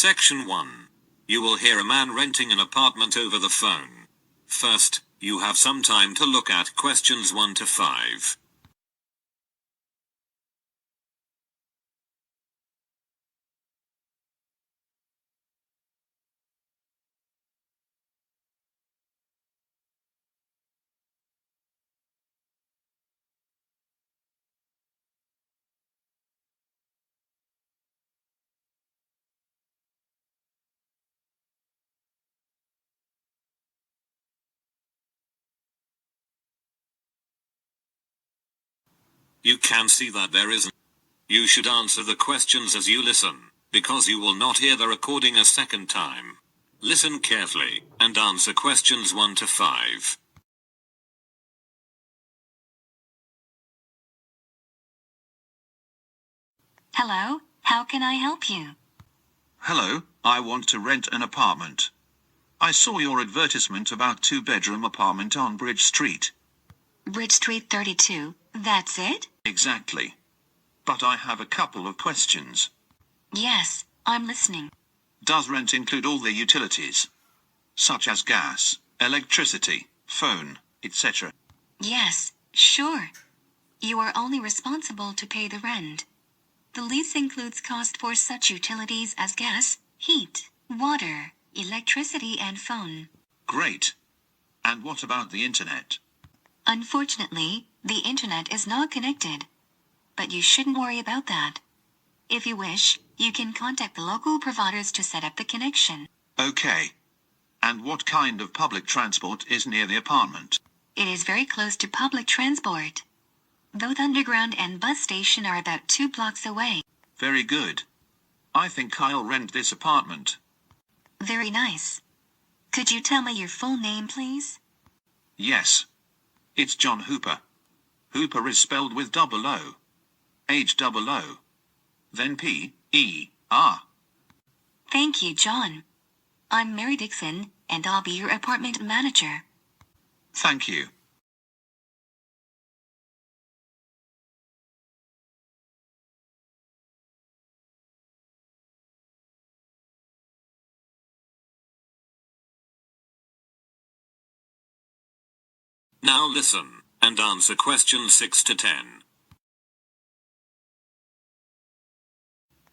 Section 1. You will hear a man renting an apartment over the phone. First, you have some time to look at questions 1 to 5. You can see that there isn't. You should answer the questions as you listen, because you will not hear the recording a second time. Listen carefully, and answer questions 1 to 5. Hello, how can I help you? Hello, I want to rent an apartment. I saw your advertisement about 2-bedroom apartment on Bridge Street. Bridge Street 32, that's it? Exactly. But I have a couple of questions. Yes, I'm listening. Does rent include all the utilities, such as gas, electricity, phone, etc.? Yes, sure. You are only responsible to pay the rent. The lease includes cost for such utilities as gas, heat, water, electricity and phone. Great. And what about the internet? Unfortunately, the internet is not connected. But you shouldn't worry about that. If you wish, you can contact the local providers to set up the connection. Okay. And what kind of public transport is near the apartment? It is very close to public transport. Both underground and bus station are about 2 blocks away. Very good. I think I'll rent this apartment. Very nice. Could you tell me your full name, please? Yes. It's John Hooper. Hooper is spelled with double O. H-double-O. Then P-E-R. Thank you, John. I'm Mary Dixon, and I'll be your apartment manager. Thank you. Now listen, and answer questions 6 to 10.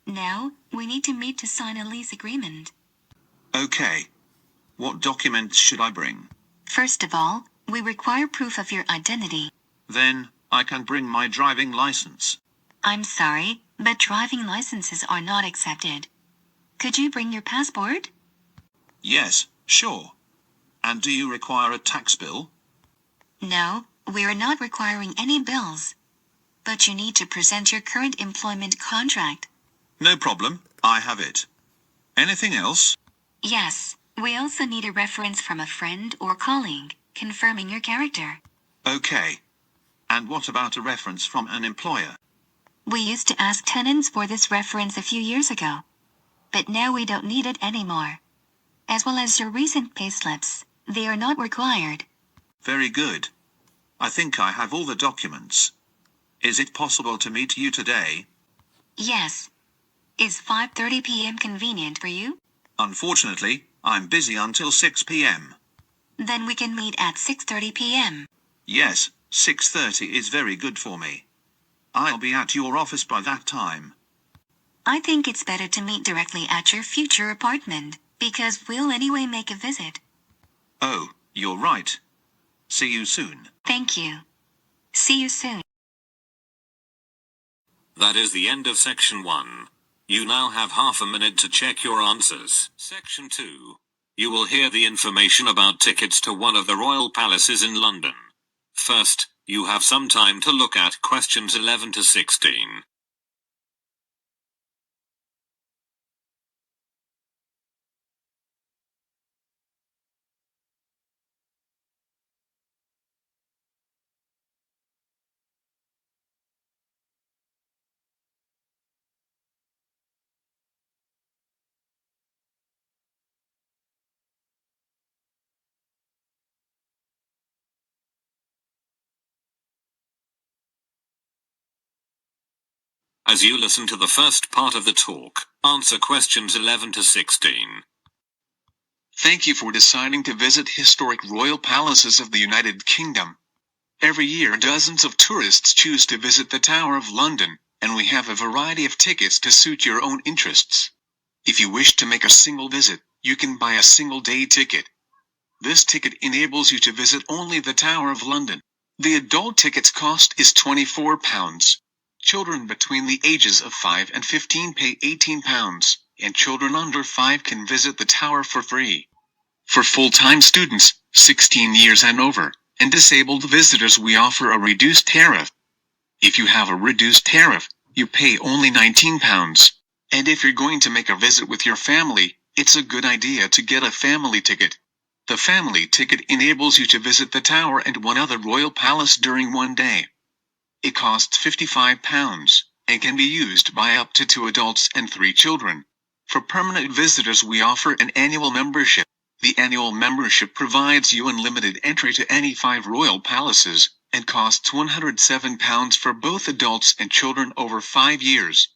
Now, we need to meet to sign a lease agreement. Okay. What documents should I bring? First of all, we require proof of your identity. Then, I can bring my driving license. I'm sorry, but driving licenses are not accepted. Could you bring your passport? Yes, sure. And do you require a tax bill? No, we're not requiring any bills. But you need to present your current employment contract. No problem, I have it. Anything else? Yes, we also need a reference from a friend or colleague, confirming your character. Okay. And what about a reference from an employer? We used to ask tenants for this reference a few years ago. But now we don't need it anymore. As well as your recent payslips, they are not required. Very good. I think I have all the documents. Is it possible to meet you today? Yes. Is 5:30 p.m. convenient for you? Unfortunately, I'm busy until 6 p.m. Then we can meet at 6:30 p.m. Yes, 6:30 is very good for me. I'll be at your office by that time. I think it's better to meet directly at your future apartment, because we'll anyway make a visit. Oh, you're right. See you soon. Thank you. See you soon. That is the end of Section 1. You now have half a minute to check your answers. Section 2. You will hear the information about tickets to one of the royal palaces in London. First, you have some time to look at questions 11 to 16. As you listen to the first part of the talk, answer questions 11 to 16. Thank you for deciding to visit historic royal palaces of the United Kingdom. Every year dozens of tourists choose to visit the Tower of London, and we have a variety of tickets to suit your own interests. If you wish to make a single visit, you can buy a single-day ticket. This ticket enables you to visit only the Tower of London. The adult ticket's cost is £24. Children between the ages of 5 and 15 pay £18, and children under 5 can visit the tower for free. For full-time students, 16 years and over, and disabled visitors we offer a reduced tariff. If you have a reduced tariff, you pay only £19. And if you're going to make a visit with your family, it's a good idea to get a family ticket. The family ticket enables you to visit the tower and one other royal palace during one day. It costs £55, and can be used by up to 2 adults and 3 children. For permanent visitors we offer an annual membership. The annual membership provides you unlimited entry to any 5 royal palaces, and costs £107 for both adults and children over 5 years.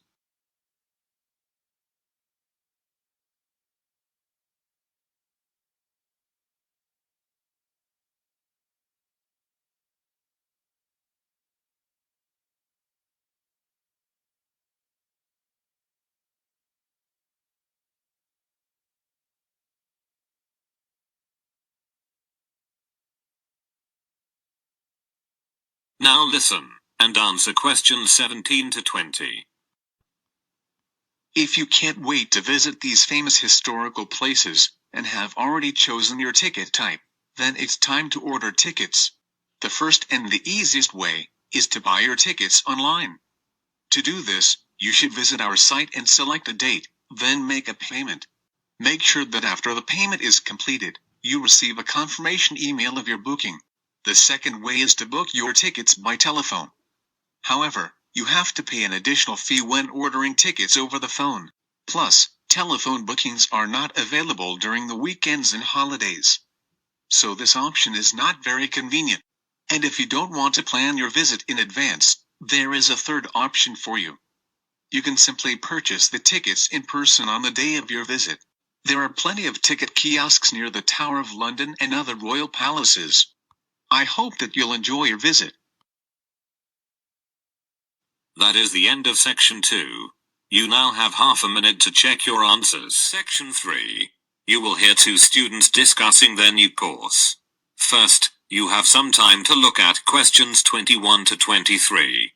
Now listen, and answer questions 17 to 20. If you can't wait to visit these famous historical places, and have already chosen your ticket type, then it's time to order tickets. The first and the easiest way is to buy your tickets online. To do this, you should visit our site and select a date, then make a payment. Make sure that after the payment is completed, you receive a confirmation email of your booking. The second way is to book your tickets by telephone. However, you have to pay an additional fee when ordering tickets over the phone. Plus, telephone bookings are not available during the weekends and holidays. So this option is not very convenient. And if you don't want to plan your visit in advance, there is a third option for you. You can simply purchase the tickets in person on the day of your visit. There are plenty of ticket kiosks near the Tower of London and other royal palaces. I hope that you'll enjoy your visit. That is the end of section 2. You now have half a minute to check your answers. Section 3. You will hear 2 students discussing their new course. First, you have some time to look at questions 21 to 23.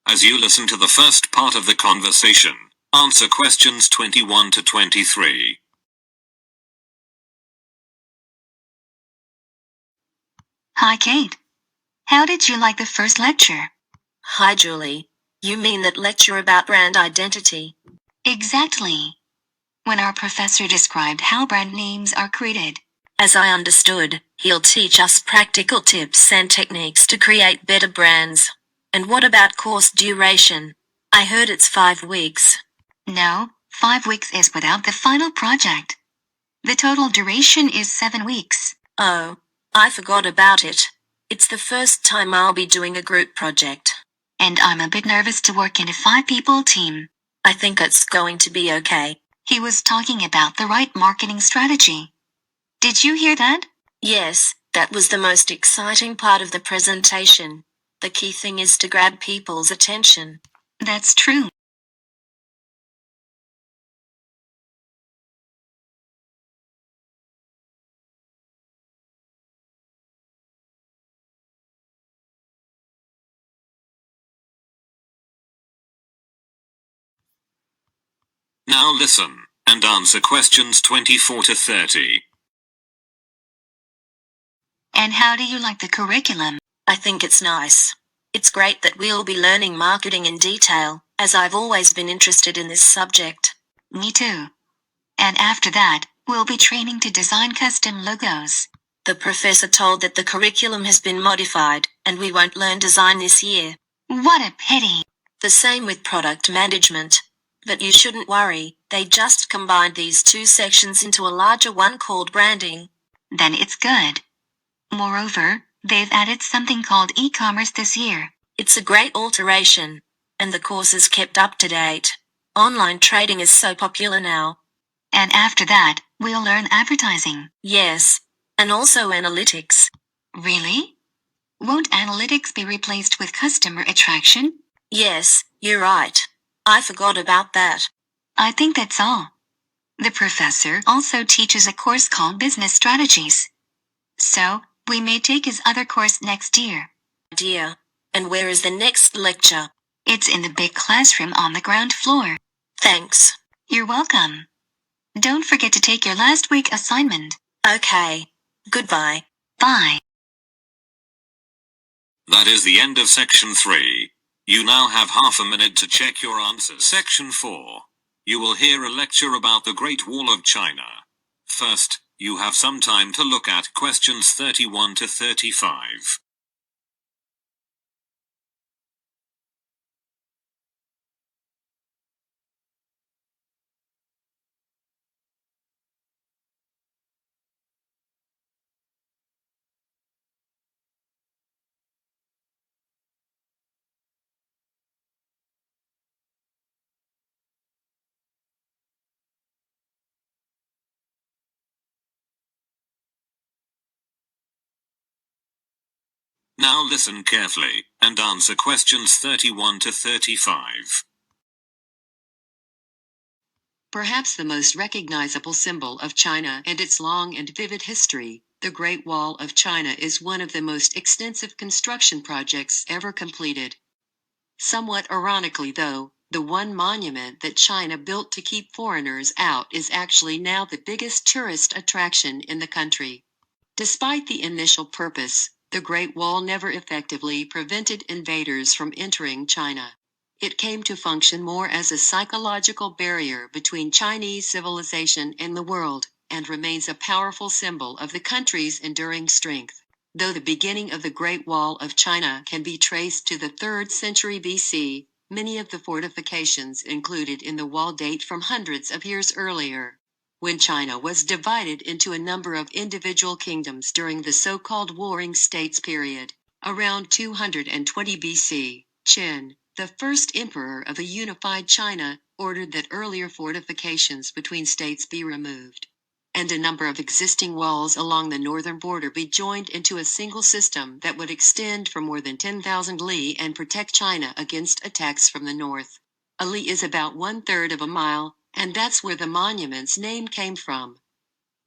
As you listen to the first part of the conversation, answer questions 21 to 23. Hi, Kate. How did you like the first lecture? Hi, Julie. You mean that lecture about brand identity? Exactly. When our professor described how brand names are created. As I understood, he'll teach us practical tips and techniques to create better brands. And what about course duration? I heard it's 5 weeks. No, 5 weeks is without the final project. The total duration is 7 weeks. Oh, I forgot about it. It's the first time I'll be doing a group project. And I'm a bit nervous to work in a 5-people team. I think it's going to be okay. He was talking about the right marketing strategy. Did you hear that? Yes, that was the most exciting part of the presentation. The key thing is to grab people's attention. That's true. Now listen, and answer questions 24 to 30. And how do you like the curriculum? I think it's nice. It's great that we'll be learning marketing in detail, as I've always been interested in this subject. Me too. And after that, we'll be training to design custom logos. The professor told that the curriculum has been modified, and we won't learn design this year. What a pity. The same with product management. But you shouldn't worry, they just combined these two sections into a larger one called branding. Then it's good. Moreover, they've added something called e-commerce this year. It's a great alteration, and the course is kept up to date. Online trading is so popular now. And after that, we'll learn advertising. Yes, and also analytics. Really? Won't analytics be replaced with customer attraction? Yes, you're right. I forgot about that. I think that's all. The professor also teaches a course called Business Strategies. So, we may take his other course next year. Dear. And where is the next lecture? It's in the big classroom on the ground floor. Thanks. You're welcome. Don't forget to take your last week assignment. Okay. Goodbye. Bye. That is the end of section 3. You now have half a minute to check your answers. Section 4. You will hear a lecture about the Great Wall of China. First, you have some time to look at questions 31 to 35. Now listen carefully, and answer questions 31 to 35. Perhaps the most recognizable symbol of China and its long and vivid history, the Great Wall of China is one of the most extensive construction projects ever completed. Somewhat ironically though, the one monument that China built to keep foreigners out is actually now the biggest tourist attraction in the country. Despite the initial purpose, the Great Wall never effectively prevented invaders from entering China. It came to function more as a psychological barrier between Chinese civilization and the world, and remains a powerful symbol of the country's enduring strength. Though the beginning of the Great Wall of China can be traced to the 3rd century BC, many of the fortifications included in the wall date from hundreds of years earlier, when China was divided into a number of individual kingdoms during the so-called Warring States period. Around 220 BC, Qin, the first emperor of a unified China, ordered that earlier fortifications between states be removed, and a number of existing walls along the northern border be joined into a single system that would extend for more than 10,000 li and protect China against attacks from the north. A li is about 1/3 of a mile, and that's where the monument's name came from.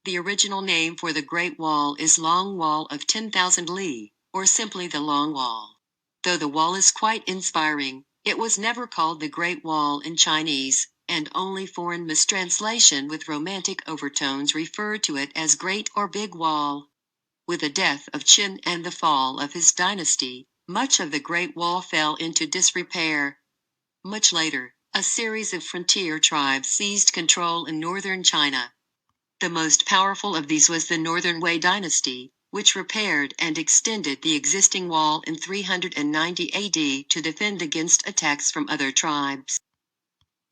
The original name for the Great Wall is Long Wall of 10,000 li, or simply the Long Wall. Though the wall is quite inspiring, it was never called the Great Wall in Chinese, and only foreign mistranslation with romantic overtones referred to it as Great or Big Wall. With the death of Qin and the fall of his dynasty, much of the Great Wall fell into disrepair. Much later, a series of frontier tribes seized control in northern China. The most powerful of these was the Northern Wei dynasty, which repaired and extended the existing wall in 390 AD to defend against attacks from other tribes.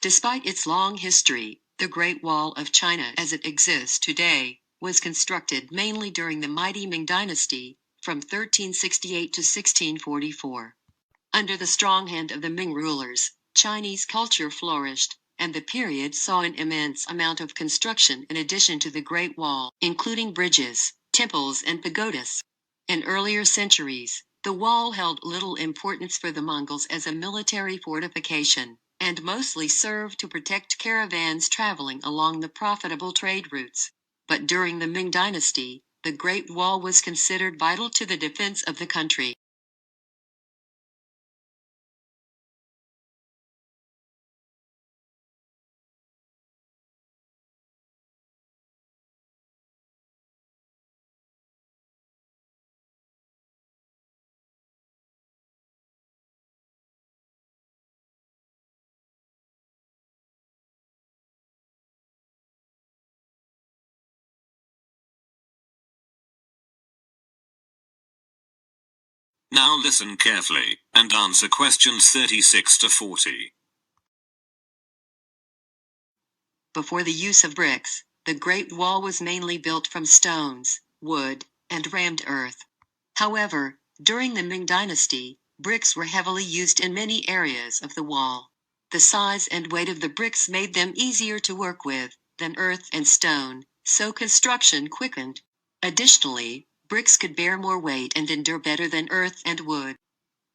Despite its long history, the Great Wall of China as it exists today was constructed mainly during the mighty Ming dynasty, from 1368 to 1644. Under the strong hand of the Ming rulers, Chinese culture flourished, and the period saw an immense amount of construction in addition to the Great Wall, including bridges, temples and pagodas. In earlier centuries, the wall held little importance for the Mongols as a military fortification, and mostly served to protect caravans traveling along the profitable trade routes. But during the Ming dynasty, the Great Wall was considered vital to the defense of the country. Now listen carefully, and answer questions 36 to 40. Before the use of bricks, the Great Wall was mainly built from stones, wood, and rammed earth. However, during the Ming Dynasty, bricks were heavily used in many areas of the wall. The size and weight of the bricks made them easier to work with than earth and stone, so construction quickened. Additionally, bricks could bear more weight and endure better than earth and wood.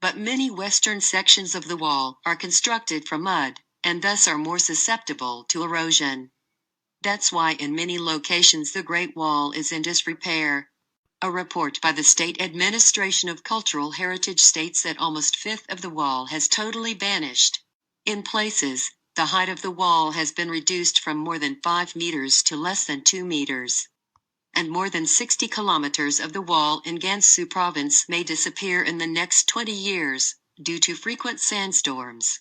But many western sections of the wall are constructed from mud, and thus are more susceptible to erosion. That's why in many locations the Great Wall is in disrepair. A report by the State Administration of Cultural Heritage states that almost a fifth of the wall has totally vanished. In places, the height of the wall has been reduced from more than 5 meters to less than 2 meters. And more than 60 kilometers of the wall in Gansu province may disappear in the next 20 years, due to frequent sandstorms.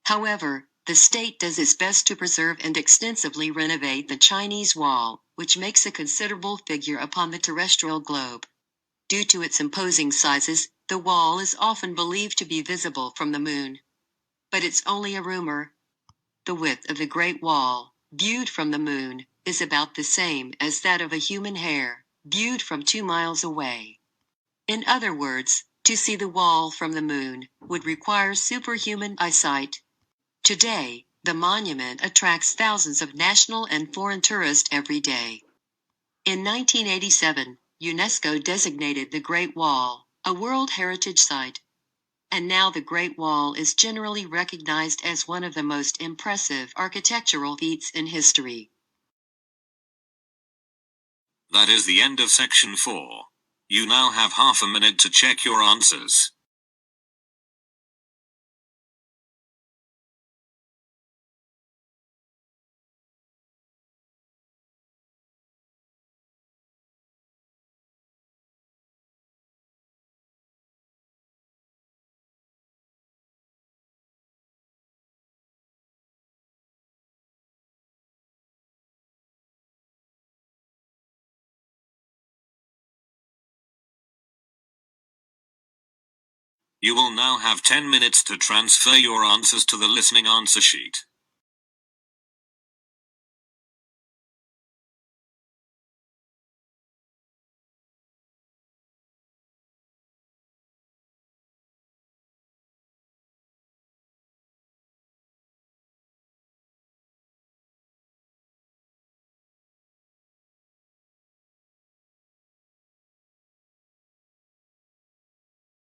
However, the state does its best to preserve and extensively renovate the Chinese wall, which makes a considerable figure upon the terrestrial globe. Due to its imposing sizes, the wall is often believed to be visible from the moon. But it's only a rumor. The width of the Great Wall, viewed from the moon, is about the same as that of a human hair, viewed from 2 miles away. In other words, to see the wall from the moon would require superhuman eyesight. Today, the monument attracts thousands of national and foreign tourists every day. In 1987, UNESCO designated the Great Wall a World Heritage Site. And now the Great Wall is generally recognized as one of the most impressive architectural feats in history. That is the end of section 4. You now have half a minute to check your answers. You will now have 10 minutes to transfer your answers to the listening answer sheet.